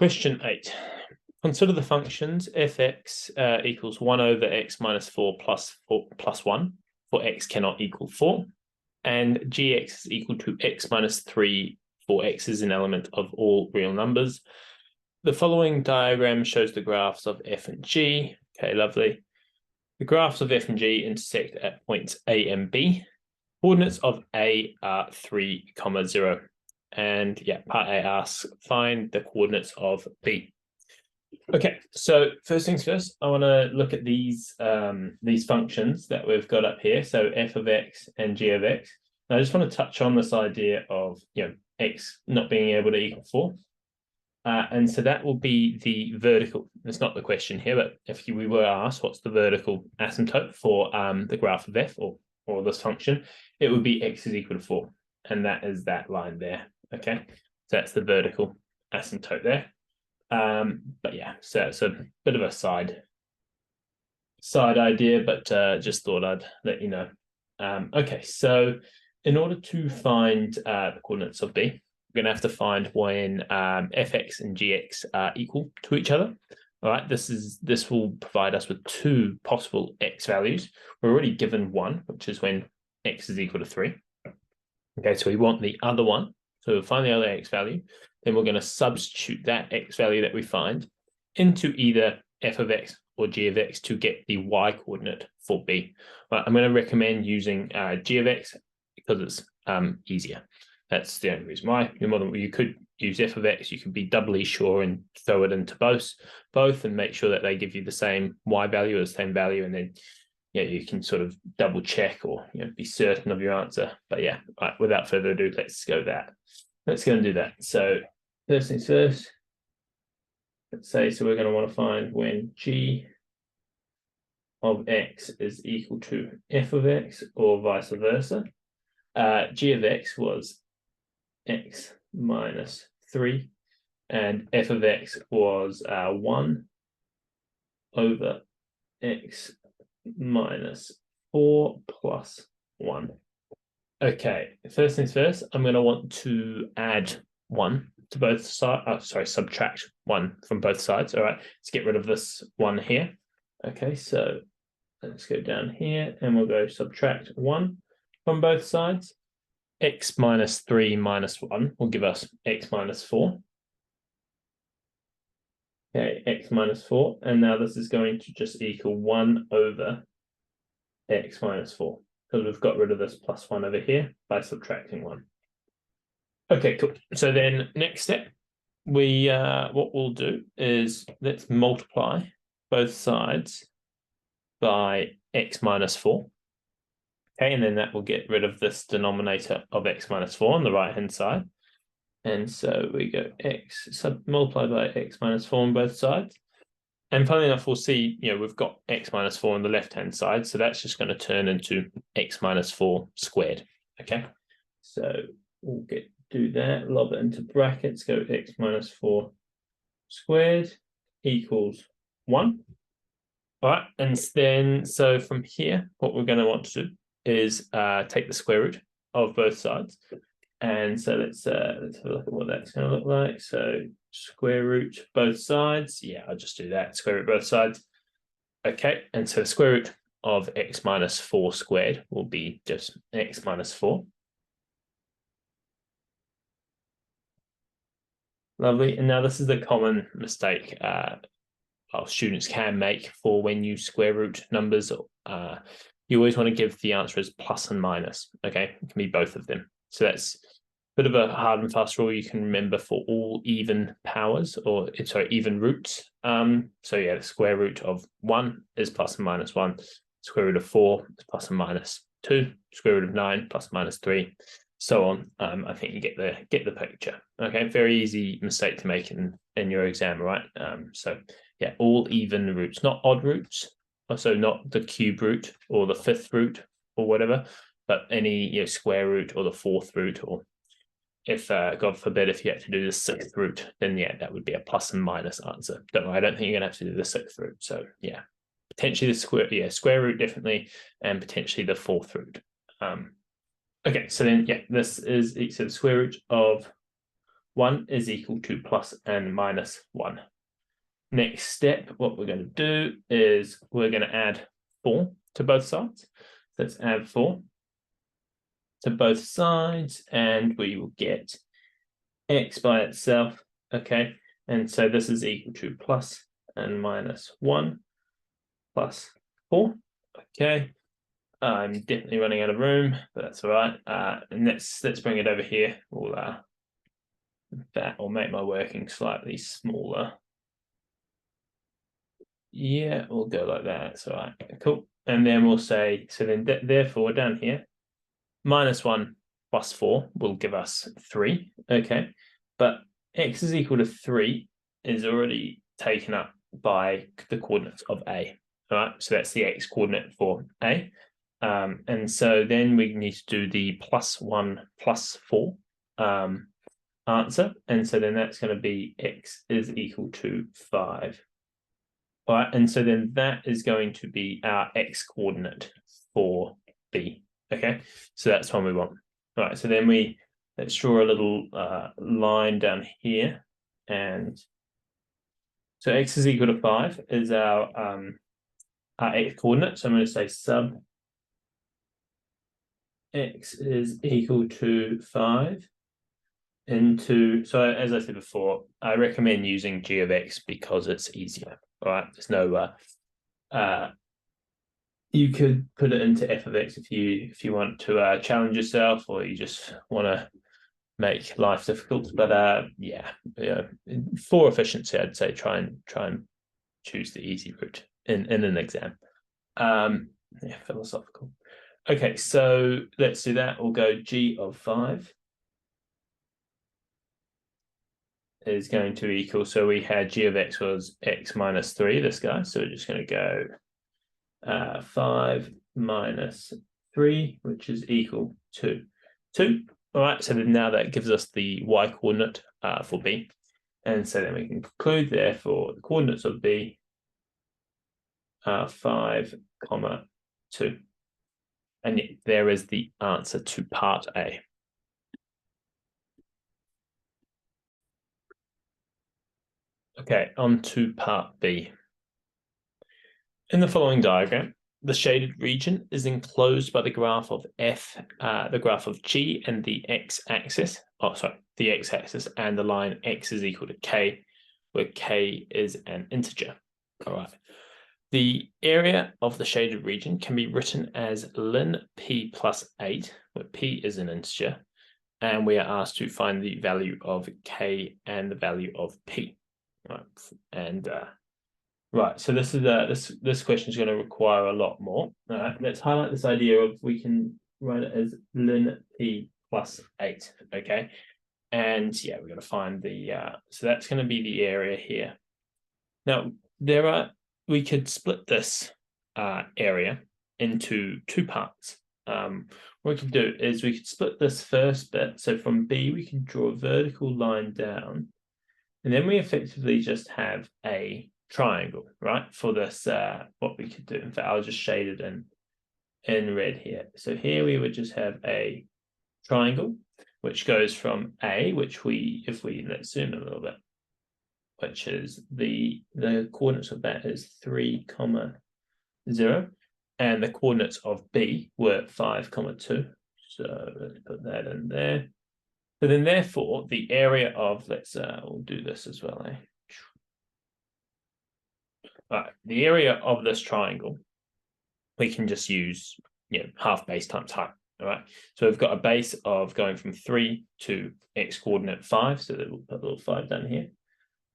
Question 8. Consider the functions fx equals 1 over x minus 4 plus 1, for x cannot equal 4, and gx is equal to x minus 3, for x is an element of all real numbers. The following diagram shows the graphs of f and g. Okay, lovely. The graphs of f and g intersect at points a and b. Coordinates of a are 3, 0. And yeah, part A asks, find the coordinates of B. Okay, so first things first, I want to look at these functions that we've got up here. So f of x and g of x. And I just want to touch on this idea of x not being able to equal 4. And so that will be the vertical. It's not the question here, but if we were asked what's the vertical asymptote for the graph of f or this function, it would be x is equal to 4. And that is that line there. Okay, so that's the vertical asymptote there. But yeah, so it's a bit of a side idea, but just thought I'd let you know. Okay, so in order to find the coordinates of B, we're going to have to find when fx and gx are equal to each other. All right, this will provide us with 2 possible x values. We're already given 1, which is when x is equal to 3. Okay, so we want the other one. So we'll find the other x value. Then we're going to substitute that x value that we find into either f of x or g of x to get the y coordinate for B. But I'm going to recommend using g of x because it's easier. That's the only reason why. You could use f of x. You could be doubly sure and throw it into both and make sure that they give you the same y value or the same value, and then you can sort of double check or be certain of your answer. But yeah, right, without further ado, let's go and do that. So first things first, let's say, so we're going to want to find when g of x is equal to f of x or vice versa. G of x was x minus 3 and f of x was 1 over x minus 4 plus 1. Okay, first things first, I'm going to want to add 1 to both sides. Subtract 1 from both sides. All right, let's get rid of this 1 here. Okay, so let's go down here and we'll go subtract 1 from both sides. X minus 3 minus 1 will give us x minus 4. Okay, x minus 4. And now this is going to just equal 1 over x minus 4. Because we've got rid of this plus 1 over here by subtracting 1. Okay, cool. So then next step, what we'll do is let's multiply both sides by x minus 4. Okay, and then that will get rid of this denominator of x minus 4 on the right-hand side. And so we go x multiplied by x minus 4 on both sides. And funnily enough, we'll see, we've got x minus 4 on the left-hand side. So that's just going to turn into x minus 4 squared. Okay, so we'll do that, lob it into brackets, go x minus 4 squared equals 1. All right, and then so from here, what we're going to want to do is take the square root of both sides. And so let's have a look at what that's going to look like. So square root both sides. Yeah, I'll just do that. Square root both sides. Okay, and so the square root of x minus 4 squared will be just x minus 4. Lovely. And now this is the common mistake students can make for when you square root numbers. You always want to give the answer as plus and minus. Okay, it can be both of them. So that's a bit of a hard and fast rule you can remember for all even powers, or even roots. So yeah, the square root of 1 is plus and minus 1. Square root of 4 is plus and minus 2. Square root of 9 plus and minus 3, so on. I think you get the picture. Okay, very easy mistake to make in your exam, right? So yeah, all even roots, not odd roots. Also not the cube root or the 5th root or whatever, but any square root or the 4th root, or if God forbid if you had to do the 6th root, then yeah, that would be a plus and minus answer. Don't worry, I don't think you're gonna have to do the 6th root. So yeah, potentially the square root definitely, and potentially the 4th root. Okay, so then yeah, this is the square root of 1 is equal to plus and minus 1. Next step, what we're going to do is we're going to add 4 to both sides. So let's add 4 to both sides, and we will get x by itself, okay? And so this is equal to plus and minus 1 plus 4, okay? I'm definitely running out of room, but that's all right. And let's bring it over here. We'll that will make my working slightly smaller. Yeah, we'll go like that. That's all right. Cool. And then we'll say, so then therefore down here, minus 1 plus 4 will give us 3. Okay. But x is equal to 3 is already taken up by the coordinates of A. All right. So that's the x coordinate for A. And so then we need to do the plus 1 plus 4 answer. And so then that's going to be x is equal to 5. All right, and so then that is going to be our x coordinate for B. Okay, so that's one we want. All right, so then let's draw a little line down here, and so x is equal to 5 is our x coordinate. So I'm going to say sub x is equal to 5 into, so as I said before, I recommend using g of x because it's easier. All right, there's no you could put it into f of x if you want to challenge yourself, or you just want to make life difficult. But yeah, for efficiency, I'd say try and choose the easy route in an exam. Yeah, philosophical. Okay, so let's do that. We'll go g of 5 is going to equal, so we had g of x was x minus 3, this guy, so we're just going to go 5 minus 3, which is equal to 2. All right, so then now that gives us the y coordinate for B. And so then we can conclude, therefore, the coordinates of B are 5, 2. And yet there is the answer to part A. Okay, on to part B. In the following diagram, the shaded region is enclosed by the graph of f, the graph of g, and the x-axis. Oh, sorry, the x-axis and the line x is equal to k, where k is an integer. All right. The area of the shaded region can be written as ln p plus 8, where p is an integer, and we are asked to find the value of k and the value of p. Right, and right, so this is this question is going to require a lot more. Let's highlight this idea of we can write it as ln p plus 8. Okay, and yeah, we're going to find the so that's going to be the area here. Now we could split this area into 2 parts. What we could do is we could split this first bit. So from B, we can draw a vertical line down. And then we effectively just have a triangle, right? For this, what we could do. In fact, I'll just shade it in red here. So here we would just have a triangle, which goes from A, which if we let's zoom a little bit, which is the coordinates of that is 3, 0. And the coordinates of B were 5, 2. So let's put that in there. So then therefore the area of, we'll do this as well, All right, the area of this triangle, we can just use half base times height. All right, so we've got a base of going from 3 to x coordinate 5, so that we'll put a little 5 down here.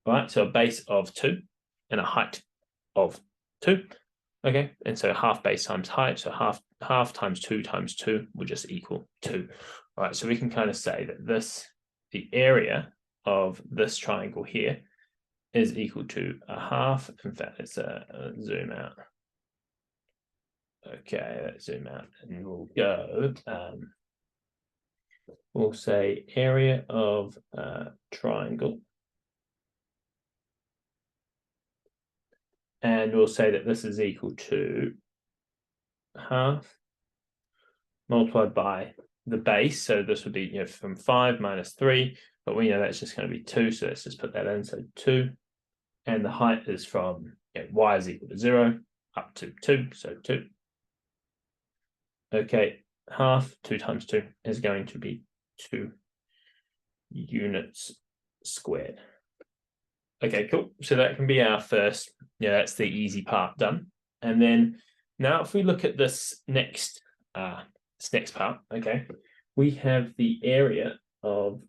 All right, so a base of 2 and a height of 2. Okay, and so half base times height, so half times 2 will just equal 2. All right, so we can kind of say that the area of this triangle here is equal to a half. In fact, let's zoom out. Okay, let's zoom out, and we'll go. We'll say area of triangle, and we'll say that this is equal to half multiplied by the base. So this would be from 5 minus 3, but we know that's just going to be 2. So let's just put that in. So 2, and the height is from y is equal to 0 up to 2. So 2. Okay, half 2 times 2 is going to be 2 units squared. Okay, cool. So that can be our first, that's the easy part done. And then now if we look at this next part, okay, we have the area of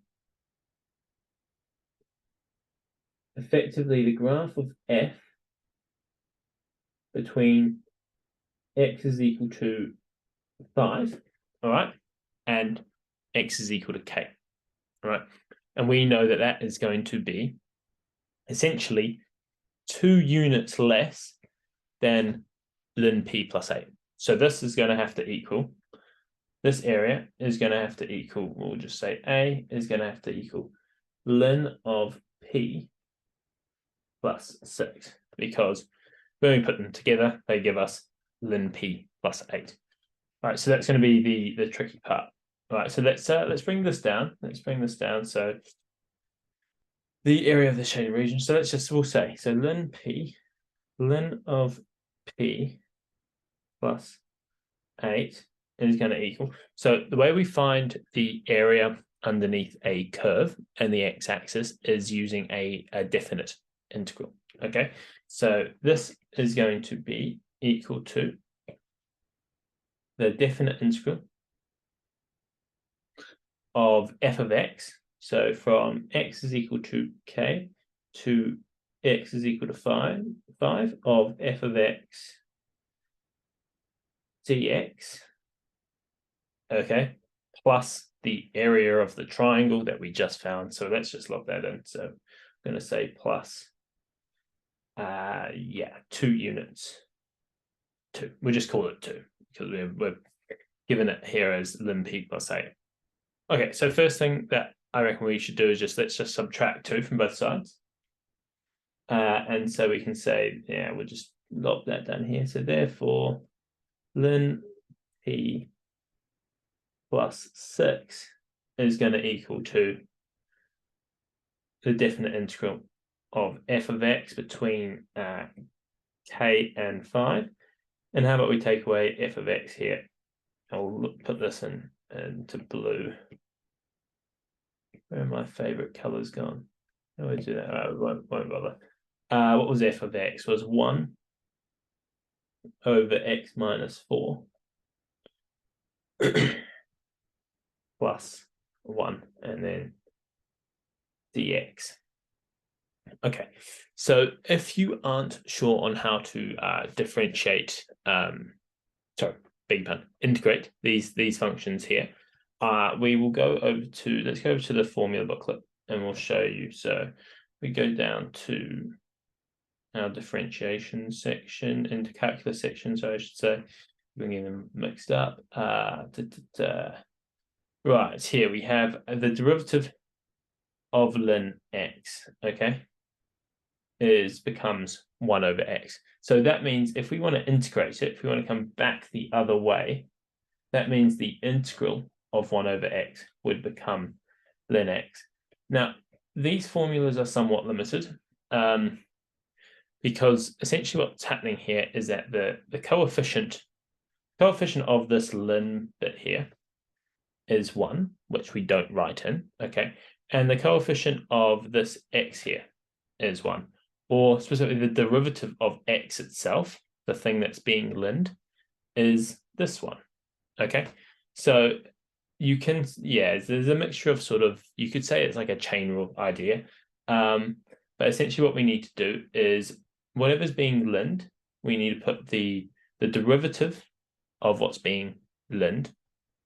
effectively the graph of f between x is equal to 5, all right, and x is equal to k, all right? And we know that that is going to be essentially 2 units less than ln p plus 8. So this is going to have to equal, this area is going to have to equal, we'll just say A is going to have to equal ln of p plus 6, because when we put them together, they give us ln p plus 8. All right, so that's going to be the tricky part. All right, so let's bring this down. Let's bring this down. So the area of the shaded region. So we'll say, so ln of p plus 8 is going to equal. So the way we find the area underneath a curve and the x-axis is using a definite integral. Okay, so this is going to be equal to the definite integral of f of x. So from x is equal to k to x is equal to 5 of f of x dx, okay, plus the area of the triangle that we just found. So let's just log that in. So I'm going to say plus 2 units. 2. We'll just call it 2 because we're given it here as ln p plus 8. Okay, so first thing that I reckon we should do is let's just subtract 2 from both sides. And so we can say, we'll just log that down here. So therefore, ln p plus 6 is going to equal to the definite integral of f of x between k and 5. And how about we take away f of x here? I'll put this into blue. Where are my favorite colors gone? How do I do that? I won't bother. What was f of x? Was 1 over x minus 4 plus 1, and then dx. Okay, so if you aren't sure on how to differentiate, integrate these functions here, we will go over to, let's go over to the formula booklet and we'll show you. So we go down to our differentiation section, into calculus section, so I should say, bringing them mixed up. Right, here we have the derivative of ln x, okay, becomes 1 over x. So that means if we want to integrate it, if we want to come back the other way, that means the integral of 1 over x would become ln x. Now, these formulas are somewhat limited because essentially what's happening here is that the coefficient of this ln bit here is 1, which we don't write in, okay? And the coefficient of this x here is 1, or specifically the derivative of x itself, the thing that's being lined, is this one, okay? So you can, there's a mixture of sort of, you could say it's like a chain rule idea, but essentially what we need to do is whatever's being lined, we need to put the derivative of what's being lined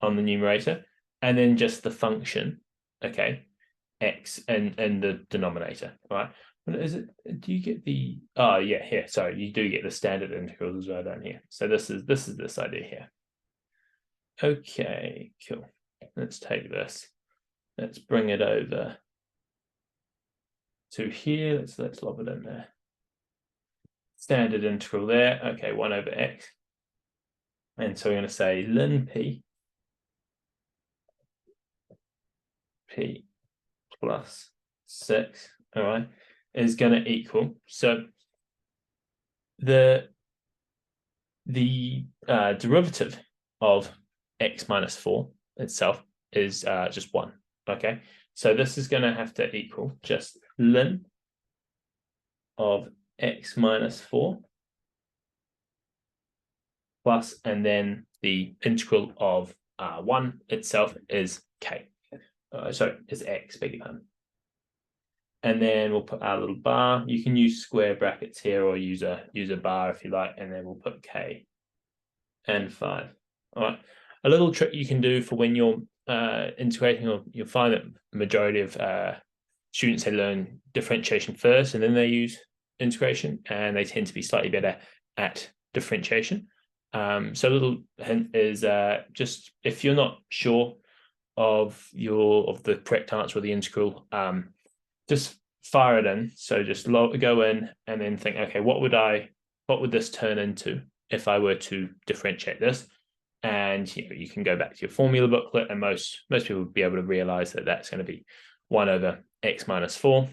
on the numerator, and then just the function, okay, x and the denominator, right? But is it? Do you get the? Oh yeah, here. Sorry, you do get the standard integrals as well down here. So this is this idea here. Okay, cool. Let's take this. Let's bring it over to here. Let's lob it in there. Standard integral there. Okay, 1 over x. And so we're going to say ln p p plus 6, all right, is going to equal, so the derivative of x minus 4 itself is just 1, okay? So this is going to have to equal just ln of x minus 4 plus, and then the integral of 1 itself is k. Sorry, is x, beg your pardon. And then we'll put our little bar. You can use square brackets here or use a bar if you like, and then we'll put k and 5. All right. A little trick you can do for when you're integrating, or you'll find that the majority of students, they learn differentiation first and then they use integration, and they tend to be slightly better at differentiation. So a little hint is just if you're not sure of the correct answer or the integral, just fire it in. So just go in and then think, okay, what would this turn into if I were to differentiate this? And you can go back to your formula booklet, and most people would be able to realize that that's going to be 1 over x minus 4,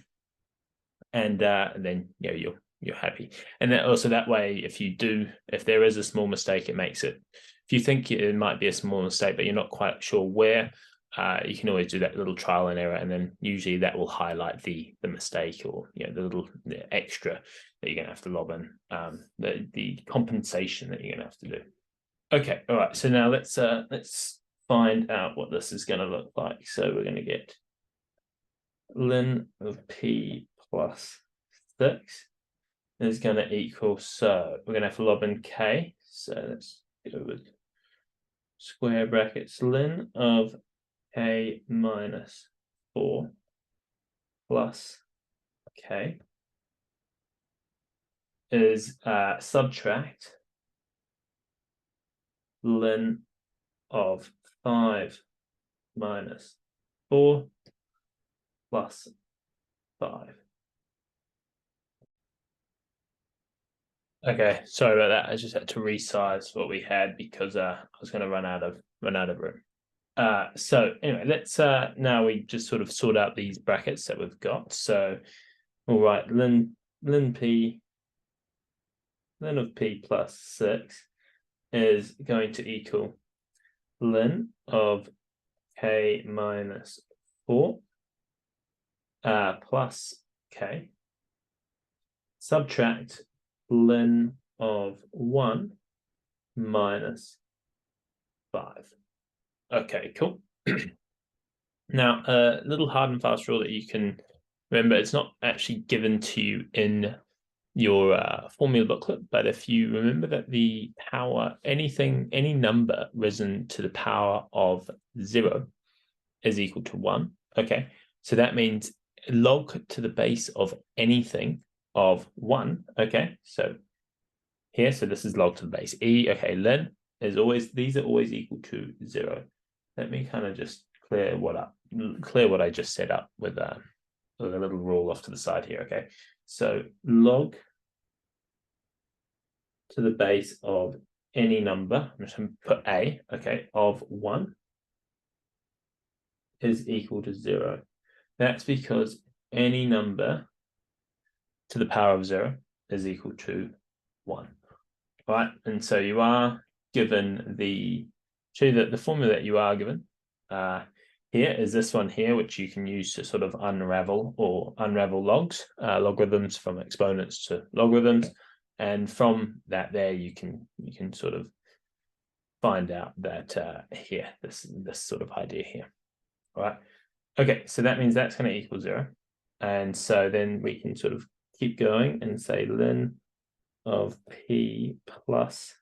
and then you're happy. And then also that way, if there is a small mistake, it makes it, if you think it might be a small mistake but you're not quite sure where, you can always do that little trial and error, and then usually that will highlight the mistake, or the extra that you're going to have to lob in, the compensation that you're going to have to do. Okay, all right. So now let's find out what this is going to look like. So we're going to get ln of p plus 6 is going to equal, so we're going to have to lob in k. So let's go with square brackets ln of k minus 4 plus k is subtract ln of 5 minus 4 plus 5. Okay, sorry about that. I just had to resize what we had because I was going to run out of room. So anyway, let's now we just sort of sort out these brackets that we've got. So all right, ln of p plus 6 is going to equal ln of k minus 4 plus k, subtract ln of 1 minus 5. Okay, cool. Now, a little hard and fast rule that you can remember, it's not actually given to you in your formula booklet, but if you remember that the power, any number risen to the power of 0 is equal to 1, okay? So that means log to the base of anything of 1, okay? So here, so this is log to the base e, okay, ln is always, these are always equal to 0. Let me kind of just clear what I just set up with a little rule off to the side here, okay? So log to the base of any number, I'm just going to put a, okay, of 1 is equal to 0. That's because any number to the power of 0 is equal to 1, right? And so you are given the formula that you are given here is this one here, which you can use to sort of unravel logs, logarithms from exponents to logarithms. And from that there, you can sort of find out that here, this sort of idea here. All right. Okay, so that means that's going to equal 0. And so then we can sort of keep going and say ln of p plus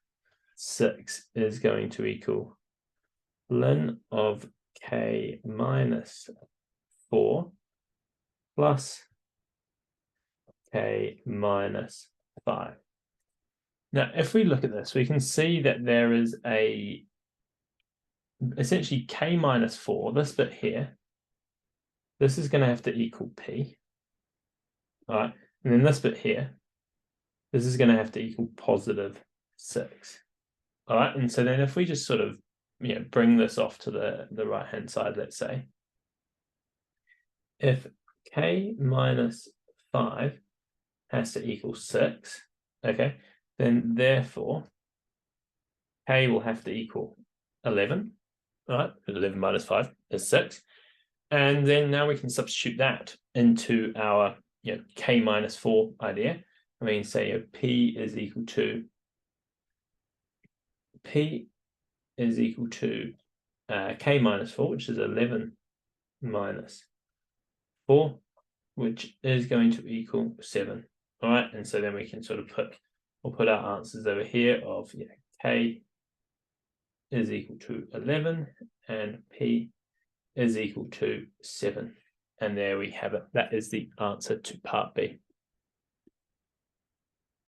6 is going to equal ln of k minus 4 plus k minus 5. Now, if we look at this, we can see that there is essentially k minus 4, this bit here, this is going to have to equal p. All right, and then this bit here, this is going to have to equal positive 6. All right, and so then if we just sort of bring this off to the right hand side, let's say, if k minus 5 has to equal 6, okay, then therefore k will have to equal 11, right? Because 11 minus 5 is 6. And then now we can substitute that into our k minus 4 idea. I mean, say p is equal to k minus 4, which is 11 minus 4, which is going to equal 7. All right, and so then we can sort of we'll put our answers over here of k is equal to 11 and p is equal to 7. And there we have it. That is the answer to part B.